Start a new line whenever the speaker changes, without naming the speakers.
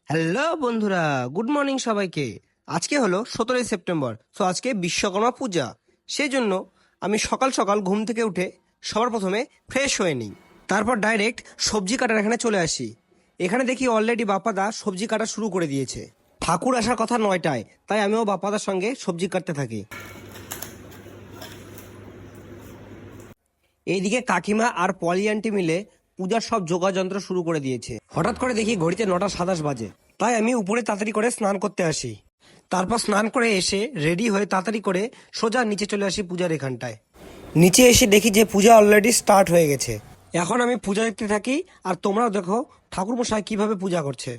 Hello বন্ধুরা, good morning সবাইকে। আজকে হলো 17ই সেপ্টেম্বর। তো আজকে বিশ্বকর্মা পূজা। সেই জন্য আমি সকাল সকাল ঘুম থেকে উঠে সবার প্রথমে ফ্রেশ হয়ে নিই। তারপর ডাইরেক্ট সবজি কাটার এখানে চলে আসি। এখানে দেখি অলরেডি বাপ্পাদা সবজি কাটা শুরু করে দিয়েছে। ঠাকুর আসার কথা 9টায়, তাই আমিও বাপ্পাদার সঙ্গে সবজি কাটতে থাকি। এইদিকে কাকিমা আর পলি আন্টি মিলে পূজার সব যোগাযন্ত্র শুরু করে দিয়েছে। হঠাৎ করে দেখি ঘড়িতে 9টা 27 বাজে, তাই আমি উপরে তাড়াতাড়ি করে স্নান করতে আসি। তারপর স্নান করে এসে রেডি হয়ে তাড়াতাড়ি করে সোজা নিচে চলে আসি পূজার এখানটায়। নিচে এসে দেখি যে পূজা অলরেডি স্টার্ট হয়ে গেছে। এখন আমি পূজা দেখতে থাকি আর তোমরাও দেখো ঠাকুরমশাই কিভাবে পূজা করছে।